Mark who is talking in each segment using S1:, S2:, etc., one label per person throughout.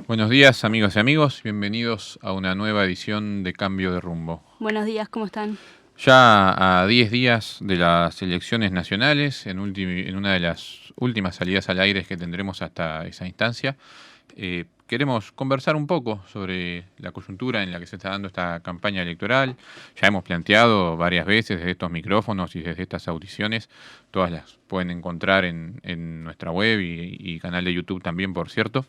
S1: Buenos días, amigas y amigos. Bienvenidos a una nueva edición de Cambio de Rumbo.
S2: Buenos días, ¿cómo están?
S1: Ya a 10 días de las elecciones nacionales, en una de las últimas salidas al aire que tendremos hasta esa instancia, queremos conversar un poco sobre la coyuntura en la que se está dando esta campaña electoral. Ya hemos planteado varias veces desde estos micrófonos y desde estas audiciones, todas las pueden encontrar en nuestra web y canal de YouTube también, por cierto.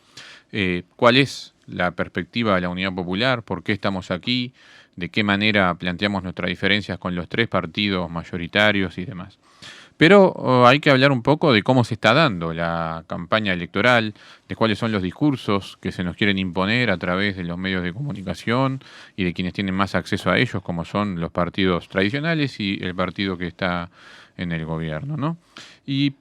S1: ¿Cuál es la perspectiva de la Unidad Popular? ¿Por qué estamos aquí? ¿De qué manera planteamos nuestras diferencias con los tres partidos mayoritarios y demás? Pero hay que hablar un poco de cómo se está dando la campaña electoral, de cuáles son los discursos que se nos quieren imponer a través de los medios de comunicación y de quienes tienen más acceso a ellos, como son los partidos tradicionales y el partido que está en el gobierno, ¿no? Y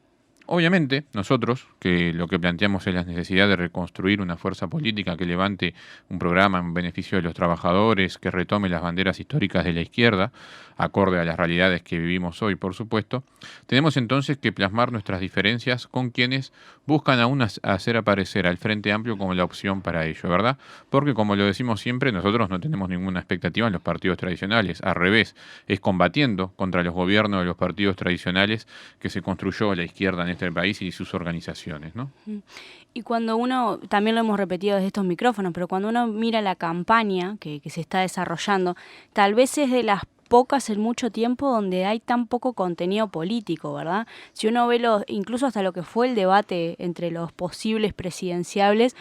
S1: obviamente, nosotros, que lo que planteamos es la necesidad de reconstruir una fuerza política que levante un programa en beneficio de los trabajadores, que retome las banderas históricas de la izquierda, acorde a las realidades que vivimos hoy, por supuesto, tenemos entonces que plasmar nuestras diferencias con quienes buscan aún hacer aparecer al Frente Amplio como la opción para ello, ¿verdad? Porque como lo decimos siempre, nosotros no tenemos ninguna expectativa en los partidos tradicionales, al revés, es combatiendo contra los gobiernos de los partidos tradicionales que se construyó la izquierda en este país y sus organizaciones, ¿no?
S2: Y cuando uno, también lo hemos repetido desde estos micrófonos, pero cuando uno mira la campaña que se está desarrollando, tal vez es de las pocas en mucho tiempo donde hay tan poco contenido político, ¿verdad? Si uno ve incluso hasta lo que fue el debate entre los posibles presidenciables,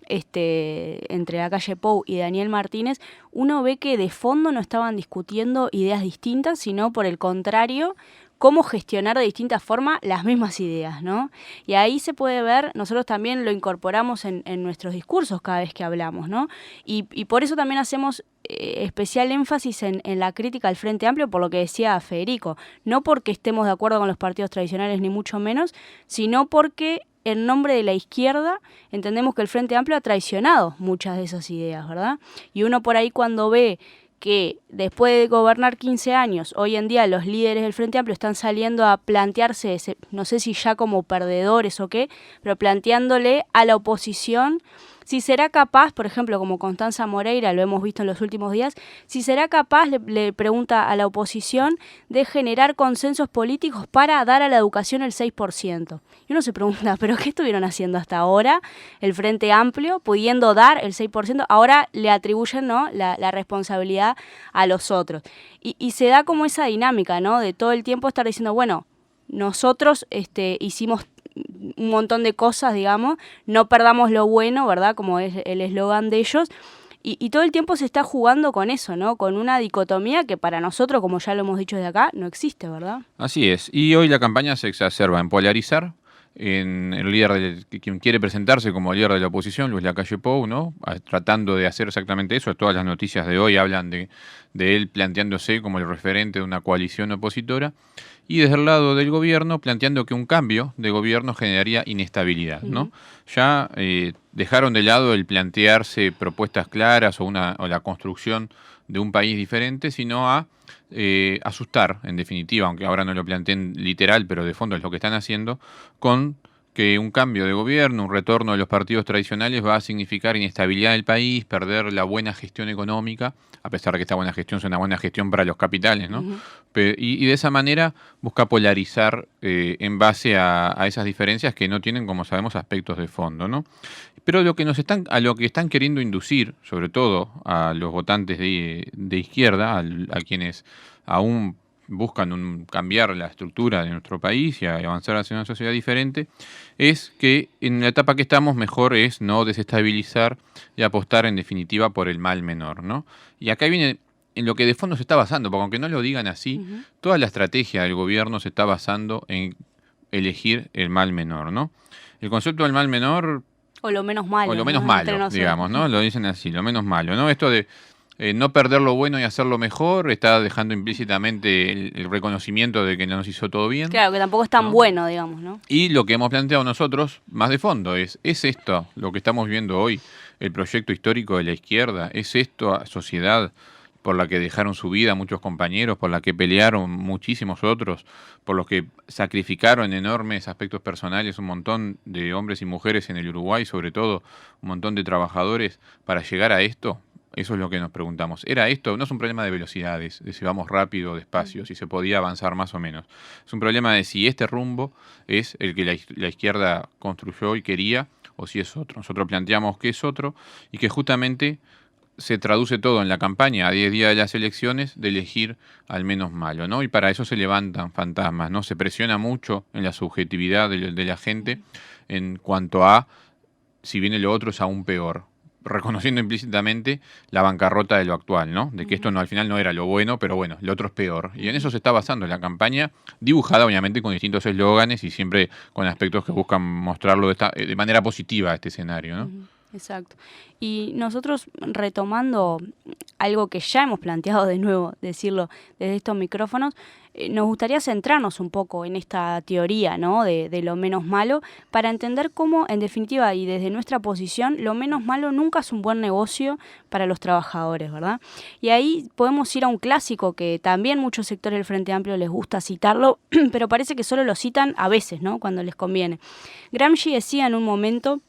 S2: entre Lacalle Pou y Daniel Martínez, uno ve que de fondo no estaban discutiendo ideas distintas, sino por el contrario, cómo gestionar de distintas formas las mismas ideas, ¿no? Y ahí se puede ver, nosotros también lo incorporamos en nuestros discursos cada vez que hablamos, ¿no? Y por eso también hacemos especial énfasis en la crítica al Frente Amplio, por lo que decía Federico, no porque estemos de acuerdo con los partidos tradicionales ni mucho menos, sino porque en nombre de la izquierda entendemos que el Frente Amplio ha traicionado muchas de esas ideas, ¿verdad? Y uno por ahí cuando ve que después de gobernar 15 años, hoy en día los líderes del Frente Amplio están saliendo a plantearse, no sé si ya como perdedores o qué, pero planteándole a la oposición si será capaz, por ejemplo, como Constanza Moreira, lo hemos visto en los últimos días, si será capaz, le pregunta a la oposición, de generar consensos políticos para dar a la educación el 6%. Y uno se pregunta, ¿pero qué estuvieron haciendo hasta ahora el Frente Amplio, pudiendo dar el 6%? Ahora le atribuyen, ¿no?, la responsabilidad a los otros. Y se da como esa dinámica, ¿no?, de todo el tiempo estar diciendo, bueno, nosotros hicimos un montón de cosas, digamos, no perdamos lo bueno, ¿verdad?, como es el eslogan de ellos, y todo el tiempo se está jugando con eso, ¿no?, con una dicotomía que para nosotros, como ya lo hemos dicho desde acá, no existe, ¿verdad?
S1: Así es. Y hoy la campaña se exacerba en polarizar, en el líder quien quiere presentarse como líder de la oposición, Luis Lacalle Pou, ¿no? Tratando de hacer exactamente eso. Todas las noticias de hoy hablan de él planteándose como el referente de una coalición opositora. Y desde el lado del gobierno, planteando que un cambio de gobierno generaría inestabilidad, ¿no? Ya dejaron de lado el plantearse propuestas claras o la construcción de un país diferente, sino a asustar, en definitiva, aunque ahora no lo planteen literal, pero de fondo es lo que están haciendo, con que un cambio de gobierno, un retorno de los partidos tradicionales va a significar inestabilidad del país, perder la buena gestión económica, a pesar de que esta buena gestión es una buena gestión para los capitales, ¿no? Y de esa manera busca polarizar en base a esas diferencias que no tienen, como sabemos, aspectos de fondo, ¿no? Pero a lo que están queriendo inducir, sobre todo a los votantes de izquierda, a quienes aún buscan cambiar la estructura de nuestro país y avanzar hacia una sociedad diferente, es que en la etapa que estamos mejor es no desestabilizar y apostar en definitiva por el mal menor, ¿no? Y acá viene en lo que de fondo se está basando, porque aunque no lo digan así, toda la estrategia del gobierno se está basando en elegir el mal menor, ¿no? El concepto del mal menor
S2: O lo menos malo,
S1: o lo menos
S2: ¿no?,
S1: malo, digamos, ¿no? Lo dicen así, lo menos malo, ¿no? Esto de no perder lo bueno y hacerlo mejor está dejando implícitamente el reconocimiento de que no nos hizo todo bien.
S2: Claro, que tampoco es tan
S1: ¿no?
S2: bueno, digamos, ¿no?
S1: Y lo que hemos planteado nosotros, más de fondo, ¿es esto lo que estamos viendo hoy, el proyecto histórico de la izquierda? ¿Es esto, sociedad, por la que dejaron su vida muchos compañeros, por la que pelearon muchísimos otros, por los que sacrificaron enormes aspectos personales un montón de hombres y mujeres en el Uruguay, sobre todo un montón de trabajadores, para llegar a esto. Eso es lo que nos preguntamos. ¿Era esto? No es un problema de velocidades, de si vamos rápido o despacio, si se podía avanzar más o menos. Es un problema de si este rumbo es el que la izquierda construyó y quería, o si es otro. Nosotros planteamos que es otro y que justamente se traduce todo en la campaña a 10 días de las elecciones de elegir al menos malo, ¿no? Y para eso se levantan fantasmas, ¿no? Se presiona mucho en la subjetividad de la gente en cuanto a si viene lo otro es aún peor, reconociendo implícitamente la bancarrota de lo actual, ¿no? De que esto no, al final no era lo bueno, pero bueno, lo otro es peor. Y en eso se está basando la campaña, dibujada obviamente con distintos eslóganes y siempre con aspectos que buscan mostrarlo de manera positiva a este escenario, ¿no?
S2: Exacto. Y nosotros, retomando algo que ya hemos planteado de nuevo, decirlo desde estos micrófonos, nos gustaría centrarnos un poco en esta teoría, ¿no? de lo menos malo, para entender cómo, en definitiva, y desde nuestra posición, lo menos malo nunca es un buen negocio para los trabajadores, ¿verdad? Y ahí podemos ir a un clásico que también muchos sectores del Frente Amplio les gusta citarlo, pero parece que solo lo citan a veces, ¿no? Cuando les conviene. Gramsci decía en un momento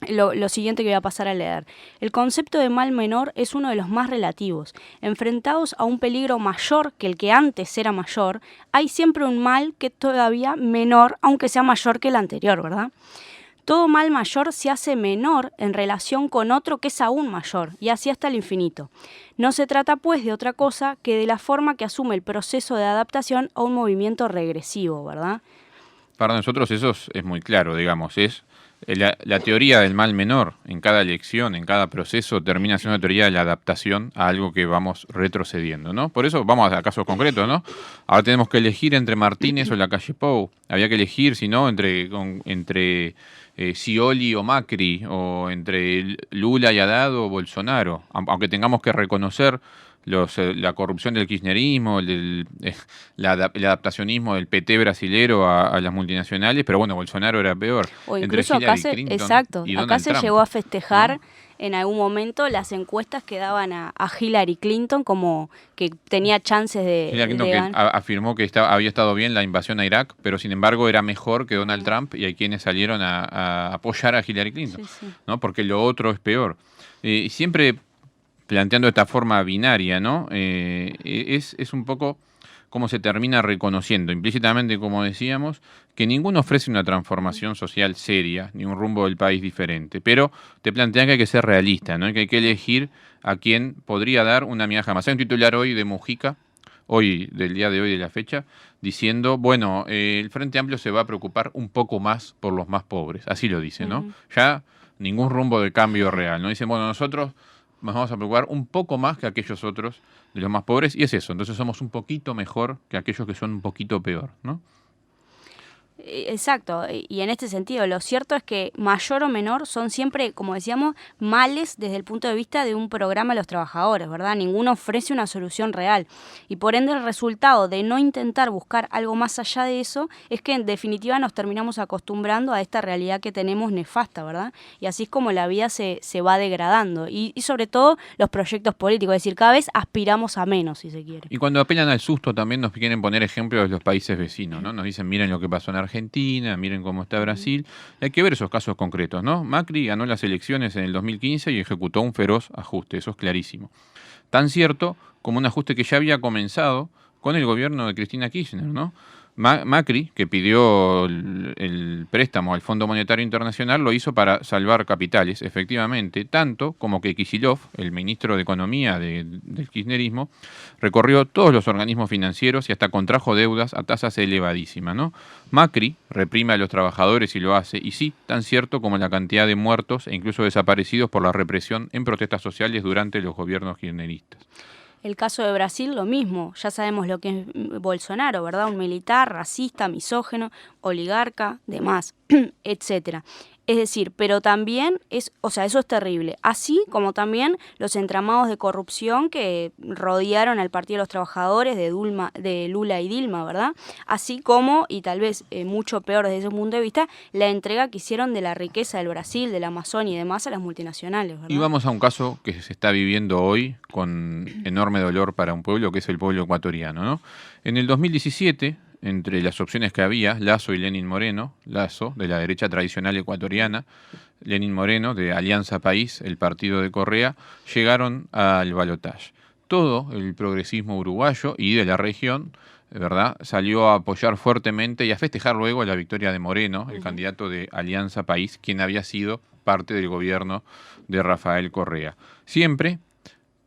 S2: lo siguiente que voy a pasar a leer. El concepto de mal menor es uno de los más relativos. Enfrentados a un peligro mayor que el que antes era mayor, hay siempre un mal que es todavía menor, aunque sea mayor que el anterior, ¿verdad? Todo mal mayor se hace menor en relación con otro que es aún mayor, y así hasta el infinito. No se trata, pues, de otra cosa que de la forma que asume el proceso de adaptación a un movimiento regresivo, ¿verdad?
S1: Para nosotros eso es muy claro, digamos, es la teoría del mal menor en cada elección, en cada proceso, termina siendo una teoría de la adaptación a algo que vamos retrocediendo, ¿no? Por eso vamos a casos concretos, ¿no? Ahora tenemos que elegir entre Martínez o la calle Pou. Había que elegir, si no, entre Scioli o Macri, o entre Lula y Haddad o Bolsonaro. Aunque tengamos que reconocer la corrupción del kirchnerismo, el adaptacionismo del PT brasilero a las multinacionales, pero bueno, Bolsonaro era peor.
S2: O incluso acá se llegó a festejar, ¿no? En algún momento las encuestas que daban a Hillary Clinton como que tenía chances de
S1: Hillary Clinton que afirmó que había estado bien la invasión a Irak, pero sin embargo era mejor que Donald Trump, y hay quienes salieron a apoyar a Hillary Clinton, ¿no? Porque lo otro es peor. Siempre planteando esta forma binaria, ¿no? Es un poco cómo se termina reconociendo implícitamente, como decíamos, que ninguno ofrece una transformación social seria, ni un rumbo del país diferente, pero te plantean que hay que ser realista, ¿no? Que hay que elegir a quien podría dar una migaja más. Hay un titular hoy de Mujica, del día de hoy de la fecha, diciendo, bueno, el Frente Amplio se va a preocupar un poco más por los más pobres, así lo dice, ¿no? Ya ningún rumbo de cambio real, ¿no? Dicen, bueno, nosotros nos vamos a preocupar un poco más que aquellos otros de los más pobres, y es eso, entonces somos un poquito mejor que aquellos que son un poquito peor, ¿no?
S2: Exacto, y en este sentido, lo cierto es que mayor o menor son siempre, como decíamos, males desde el punto de vista de un programa a los trabajadores, ¿verdad? Ninguno ofrece una solución real, y por ende el resultado de no intentar buscar algo más allá de eso es que en definitiva nos terminamos acostumbrando a esta realidad que tenemos nefasta, ¿verdad? Y así es como la vida se va degradando, y sobre todo los proyectos políticos, es decir, cada vez aspiramos a menos, si se quiere.
S1: Y cuando apelan al susto también nos quieren poner ejemplos de los países vecinos, ¿no? Nos dicen, miren lo que pasó en Argentina, miren cómo está Brasil. Hay que ver esos casos concretos, ¿no? Macri ganó las elecciones en el 2015 y ejecutó un feroz ajuste, eso es clarísimo. Tan cierto como un ajuste que ya había comenzado con el gobierno de Cristina Kirchner, ¿no? Macri, que pidió el préstamo al Fondo Monetario Internacional, lo hizo para salvar capitales, efectivamente, tanto como que Kicillof, el ministro de Economía del kirchnerismo, recorrió todos los organismos financieros y hasta contrajo deudas a tasas elevadísimas, ¿no? Macri reprime a los trabajadores y lo hace, y sí, tan cierto como la cantidad de muertos e incluso desaparecidos por la represión en protestas sociales durante los gobiernos kirchneristas.
S2: El caso de Brasil, lo mismo. Ya sabemos lo que es Bolsonaro, ¿verdad? Un militar, racista, misógeno, oligarca, demás, etcétera. Es decir, pero también o sea, eso es terrible. Así como también los entramados de corrupción que rodearon al Partido de los Trabajadores de Lula y Dilma, ¿verdad? Así como, y tal vez mucho peor desde ese punto de vista, la entrega que hicieron de la riqueza del Brasil, del Amazonia y demás a las multinacionales, ¿verdad?
S1: Y vamos a un caso que se está viviendo hoy con enorme dolor para un pueblo, que es el pueblo ecuatoriano, ¿no? En el 2017, entre las opciones que había, Lasso y Lenín Moreno, Lasso, de la derecha tradicional ecuatoriana, Lenín Moreno, de Alianza País, el partido de Correa, llegaron al balotaje. Todo el progresismo uruguayo y de la región, ¿verdad?, salió a apoyar fuertemente y a festejar luego la victoria de Moreno, el candidato de Alianza País, quien había sido parte del gobierno de Rafael Correa. Siempre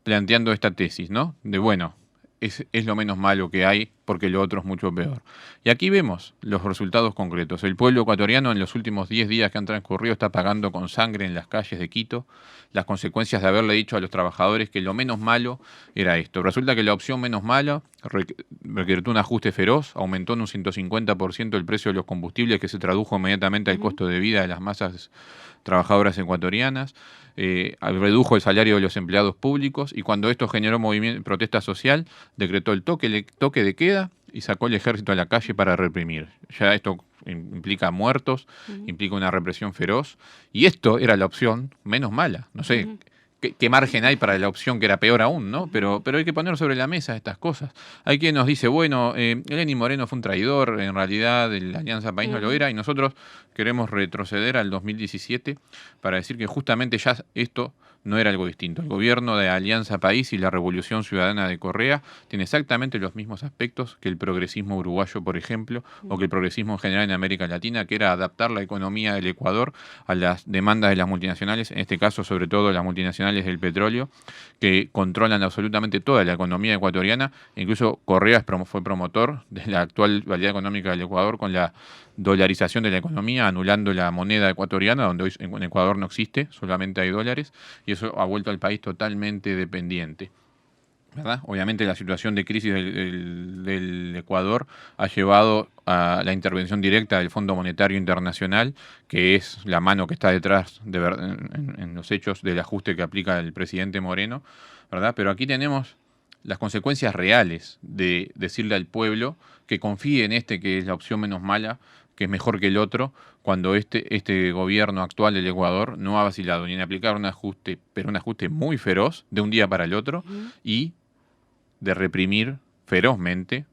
S1: planteando esta tesis, ¿no? De bueno, es lo menos malo que hay porque lo otro es mucho peor. Y aquí vemos los resultados concretos. El pueblo ecuatoriano en los últimos 10 días que han transcurrido está pagando con sangre en las calles de Quito las consecuencias de haberle dicho a los trabajadores que lo menos malo era esto. Resulta que la opción menos mala requirió un ajuste feroz, aumentó en un 150% el precio de los combustibles, que se tradujo inmediatamente al costo de vida de las masas trabajadoras ecuatorianas, redujo el salario de los empleados públicos, y cuando esto generó protesta social, decretó el toque de queda y sacó el ejército a la calle para reprimir. Ya esto implica muertos, implica una represión feroz, y esto era la opción menos mala. No sé qué margen hay para la opción que era peor aún, ¿no? Pero hay que poner sobre la mesa estas cosas. Hay quien nos dice, bueno, Lenín Moreno fue un traidor, en realidad la Alianza País no lo era, y nosotros queremos retroceder al 2017 para decir que justamente ya esto no era algo distinto. El gobierno de Alianza País y la Revolución Ciudadana de Correa tiene exactamente los mismos aspectos que el progresismo uruguayo, por ejemplo, o que el progresismo en general en América Latina, que era adaptar la economía del Ecuador a las demandas de las multinacionales, en este caso sobre todo las multinacionales del petróleo, que controlan absolutamente toda la economía ecuatoriana. Incluso Correa fue promotor de la actual valía económica del Ecuador con la dolarización de la economía, anulando la moneda ecuatoriana, donde hoy en Ecuador no existe, solamente hay dólares, y eso ha vuelto al país totalmente dependiente, ¿verdad? Obviamente la situación de crisis del Ecuador ha llevado a la intervención directa del Fondo Monetario Internacional, que es la mano que está detrás en los hechos del ajuste que aplica el presidente Moreno, ¿verdad? Pero aquí tenemos las consecuencias reales de decirle al pueblo que confíe en que es la opción menos mala, que es mejor que el otro, cuando este gobierno actual del Ecuador no ha vacilado ni en aplicar un ajuste, pero un ajuste muy feroz, de un día para el otro, y de reprimir ferozmente,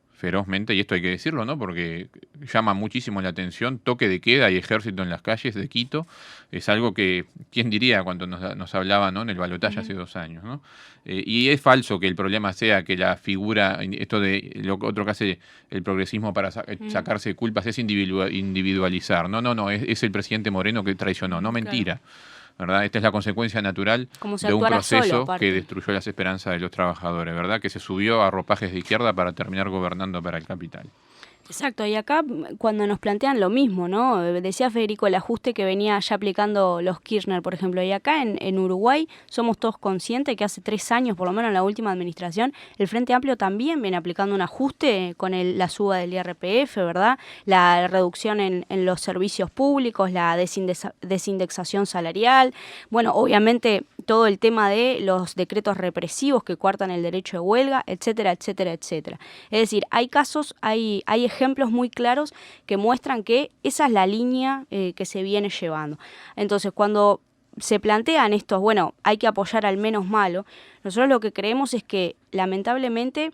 S1: y esto hay que decirlo, ¿no? Porque llama muchísimo la atención, toque de queda y ejército en las calles de Quito, es algo que, ¿quién diría cuando nos hablaba, ¿no?, en el balotaje hace 2 años, ¿no? Y es falso que el problema sea que la figura, esto de lo otro que hace el progresismo para sacarse culpas es individualizar. No, es el presidente Moreno que traicionó, no, mentira. ¿Verdad? Esta es la consecuencia natural de un proceso que destruyó las esperanzas de los trabajadores, ¿verdad? Que se subió a ropajes de izquierda para terminar gobernando para el capital.
S2: Exacto, y acá cuando nos plantean lo mismo, ¿no? Decía Federico el ajuste que venía ya aplicando los Kirchner, por ejemplo, y acá en Uruguay somos todos conscientes que hace 3 años, por lo menos en la última administración, el Frente Amplio también viene aplicando un ajuste con la suba del IRPF, ¿verdad? La reducción en los servicios públicos, la desindexación salarial, bueno, obviamente todo el tema de los decretos represivos que coartan el derecho de huelga, etcétera, etcétera, etcétera. Es decir, hay casos, hay ejemplos muy claros que muestran que esa es la línea que se viene llevando. Entonces, cuando se plantean estos, bueno, hay que apoyar al menos malo, nosotros lo que creemos es que, lamentablemente,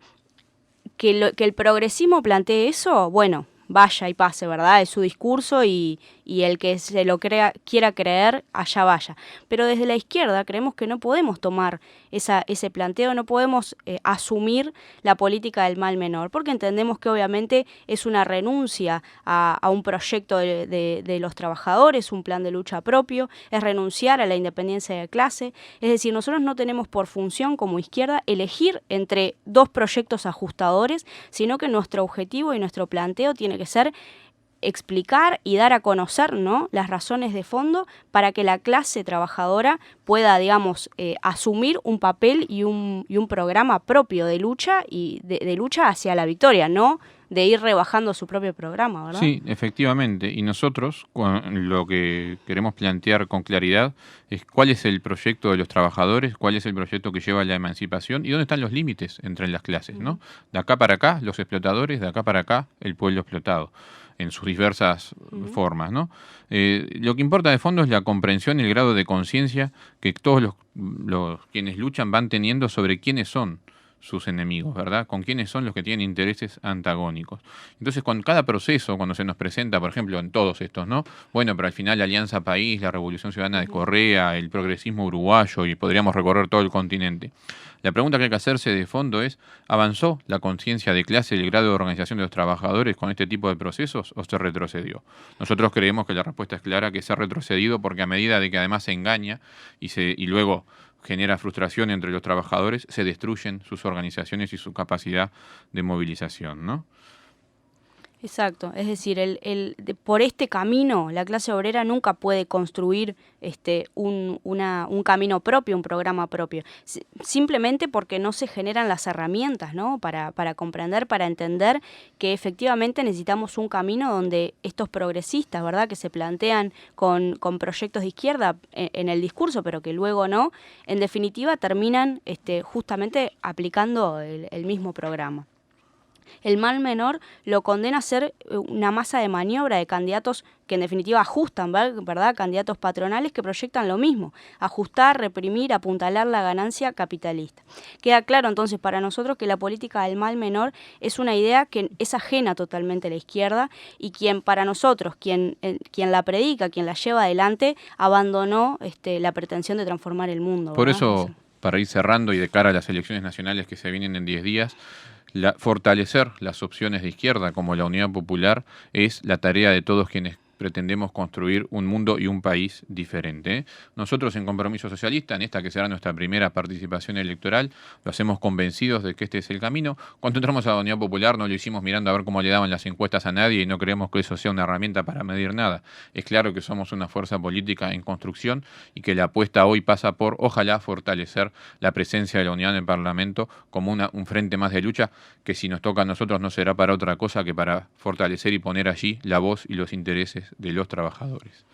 S2: que el progresismo plantee eso, bueno, vaya y pase, ¿verdad? Es su discurso y el que se lo quiera creer, allá vaya. Pero desde la izquierda creemos que no podemos tomar ese planteo, no podemos asumir la política del mal menor, porque entendemos que obviamente es una renuncia a un proyecto de los trabajadores, un plan de lucha propio, es renunciar a la independencia de clase. Es decir, nosotros no tenemos por función como izquierda elegir entre 2 proyectos ajustadores, sino que nuestro objetivo y nuestro planteo tiene que ser explicar y dar a conocer, ¿no?, las razones de fondo para que la clase trabajadora pueda, digamos, asumir un papel y un programa propio de lucha y de lucha hacia la victoria, no de ir rebajando su propio programa, ¿verdad?
S1: Sí, efectivamente. Y nosotros lo que queremos plantear con claridad es cuál es el proyecto de los trabajadores, cuál es el proyecto que lleva a la emancipación y dónde están los límites entre las clases, ¿no? De acá para acá, los explotadores, de acá para acá, el pueblo explotado, en sus diversas formas, ¿no? Lo que importa de fondo es la comprensión y el grado de conciencia que todos los quienes luchan van teniendo sobre quiénes son sus enemigos, ¿verdad? Con quiénes son los que tienen intereses antagónicos. Entonces, con cada proceso, cuando se nos presenta, por ejemplo, en todos estos, ¿no? Bueno, pero al final la Alianza País, la Revolución Ciudadana de Correa, el progresismo uruguayo, y podríamos recorrer todo el continente. La pregunta que hay que hacerse de fondo es, ¿avanzó la conciencia de clase y el grado de organización de los trabajadores con este tipo de procesos o se retrocedió? Nosotros creemos que la respuesta es clara, que se ha retrocedido porque a medida de que además se engaña y luego genera frustración entre los trabajadores, se destruyen sus organizaciones y su capacidad de movilización, ¿no?
S2: Exacto, es decir, por este camino la clase obrera nunca puede construir un camino propio, un programa propio, simplemente porque no se generan las herramientas, ¿no?, para comprender, para entender que efectivamente necesitamos un camino donde estos progresistas, ¿verdad?, que se plantean con proyectos de izquierda en el discurso, pero que luego no, en definitiva terminan justamente aplicando el mismo programa. El mal menor lo condena a ser una masa de maniobra de candidatos que en definitiva ajustan, ¿verdad?, candidatos patronales que proyectan lo mismo, ajustar, reprimir, apuntalar la ganancia capitalista. Queda claro entonces para nosotros que la política del mal menor es una idea que es ajena totalmente a la izquierda y para nosotros, quien la predica, quien la lleva adelante, abandonó la pretensión de transformar el mundo,
S1: Por
S2: ¿verdad?
S1: eso, para ir cerrando y de cara a las elecciones nacionales que se vienen en 10 días, fortalecer las opciones de izquierda como la Unidad Popular es la tarea de todos quienes pretendemos construir un mundo y un país diferente, ¿eh? Nosotros en Compromiso Socialista, en esta que será nuestra primera participación electoral, lo hacemos convencidos de que este es el camino. Cuando entramos a la Unidad Popular no lo hicimos mirando a ver cómo le daban las encuestas a nadie y no creemos que eso sea una herramienta para medir nada. Es claro que somos una fuerza política en construcción y que la apuesta hoy pasa por, ojalá, fortalecer la presencia de la unidad en el Parlamento como un frente más de lucha que si nos toca a nosotros no será para otra cosa que para fortalecer y poner allí la voz y los intereses de los trabajadores.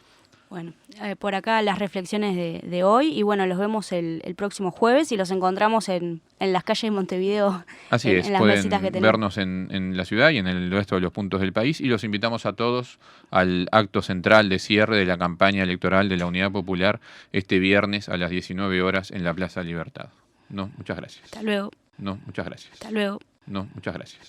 S2: Bueno, por acá las reflexiones de hoy y bueno, los vemos el próximo jueves y los encontramos en las calles de Montevideo.
S1: Así es,
S2: en las
S1: pueden
S2: mesitas que tenemos.
S1: vernos en la ciudad y en el resto de los puntos del país y los invitamos a todos al acto central de cierre de la campaña electoral de la Unidad Popular este viernes a las 19 horas en la Plaza Libertad. No, muchas gracias.
S2: Hasta luego.
S1: No, muchas gracias.
S2: Hasta luego.
S1: No, muchas gracias.